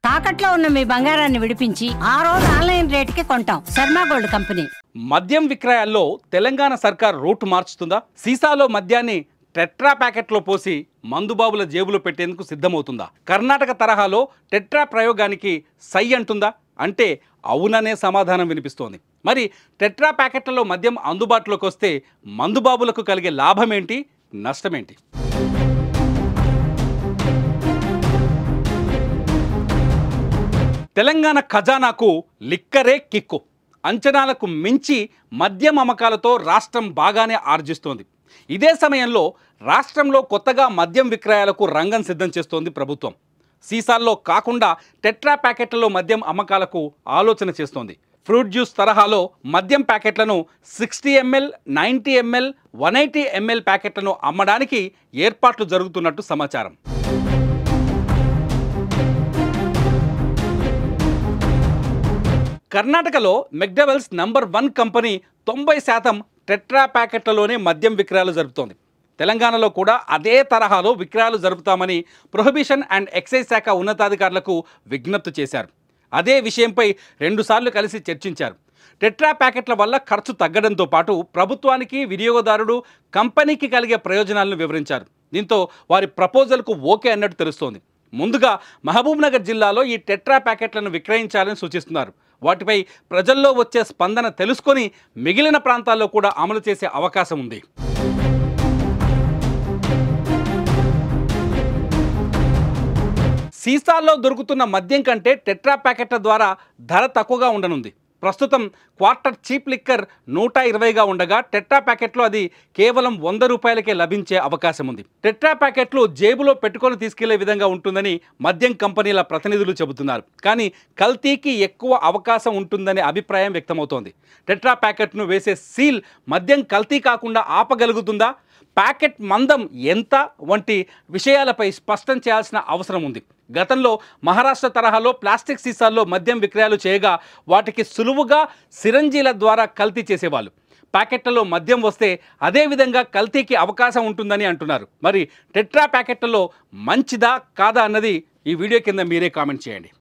తాకట్లో ఉన్న మీ బంగారాన్ని విడిపించి ఆ రోజు ఆన్లైన్ రేటుకి కొంటాం. Sharma gold company. మద్యం విక్రయాల్లో తెలంగాణ సర్కార్ రూట్ మార్చుతుందా? సీసాలో మద్యాన్ని టెట్రా ప్యాకెట్లో పోసి మందుబాబుల జేబులో పెట్టేందుకు సిద్ధమవుతుందా? కర్ణాటక తరహాలో టెట్రా ప్రయోగానికి సై అంటుందా? అంటే అవుననే సమాధానం వినిపిస్తోంది. మరి టెట్రా ప్యాకెట్లలో మద్యం అందుబాటులోకి వస్తే మందుబాబులకు కలిగే లాభమేంటి, నష్టమేంటి? తెలంగాణ ఖజానాకు లిక్కరే కిక్కు. అంచనాలకు మించి మద్యం అమ్మకాలతో రాష్ట్రం బాగానే ఆర్జిస్తోంది. ఇదే సమయంలో రాష్ట్రంలో కొత్తగా మద్యం విక్రయాలకు రంగం సిద్ధం చేస్తోంది ప్రభుత్వం. సీసాల్లో కాకుండా టెట్రా ప్యాకెట్లలో మద్యం అమ్మకాలకు ఆలోచన చేస్తోంది. ఫ్రూట్ జ్యూస్ తరహాలో మద్యం ప్యాకెట్లను 60 ml, 90 ml, 180 ml ప్యాకెట్లను అమ్మడానికి ఏర్పాట్లు జరుగుతున్నట్టు సమాచారం. కర్ణాటకలో మెక్డవెల్స్ నంబర్ 1 కంపెనీ 90% టెట్రా ప్యాకెట్లలోనే మద్యం విక్రయాలు జరుపుతోంది. తెలంగాణలో కూడా అదే తరహాలో విక్రయాలు జరుపుతామని ప్రొహిబిషన్ అండ్ ఎక్సైజ్ శాఖ ఉన్నతాధికారులకు విజ్ఞప్తి చేశారు. అదే విషయంపై 2 సార్లు కలిసి చర్చించారు. టెట్రా ప్యాకెట్ల వల్ల ఖర్చు తగ్గడంతో పాటు ప్రభుత్వానికి, వినియోగదారుడు, కంపెనీకి కలిగే ప్రయోజనాలను వివరించారు. దీంతో వారి ప్రపోజల్కు ఓకే అన్నట్టు తెలుస్తోంది. ముందుగా మహబూబ్నగర్ జిల్లాలో ఈ టెట్రా ప్యాకెట్లను విక్రయించాలని సూచిస్తున్నారు. వాటిపై ప్రజల్లో వచ్చే స్పందన తెలుసుకొని మిగిలిన ప్రాంతాల్లో కూడా అమలు చేసే అవకాశం ఉంది. సీసాల్లో దొరుకుతున్న మద్యం కంటే టెట్రా ప్యాకెట్ల ద్వారా ధర తక్కువగా ఉండనుంది. ప్రస్తుతం క్వార్టర్ చీప్ లిక్కర్ 120గా ఉండగా టెట్రా ప్యాకెట్లో అది కేవలం 100 రూపాయలకే లభించే అవకాశం ఉంది. టెట్రా ప్యాకెట్లు జేబులో పెట్టుకొని తీసుకెళ్లే విధంగా ఉంటుందని మద్యం కంపెనీల ప్రతినిధులు చెబుతున్నారు. కానీ కల్తీకి ఎక్కువ అవకాశం ఉంటుందనే అభిప్రాయం వ్యక్తమవుతోంది. టెట్రా ప్యాకెట్ను వేసే సీల్ మద్యం కల్తీ కాకుండా ఆపగలుగుతుందా? ప్యాకెట్ మందం ఎంత వంటి విషయాలపై స్పష్టం చేయాల్సిన అవసరం ఉంది. గతంలో మహారాష్ట్ర తరహాలో ప్లాస్టిక్ సీసాల్లో మద్యం విక్రయాలు చేయగా వాటికి సులువుగా సిరంజీల ద్వారా కల్తీ చేసేవాళ్ళు. ప్యాకెట్లలో మద్యం వస్తే అదేవిధంగా కల్తీకి అవకాశం ఉంటుందని అంటున్నారు. మరి టెట్రా ప్యాకెట్లలో మంచిదా కాదా అన్నది ఈ వీడియో కింద మీరే కామెంట్ చేయండి.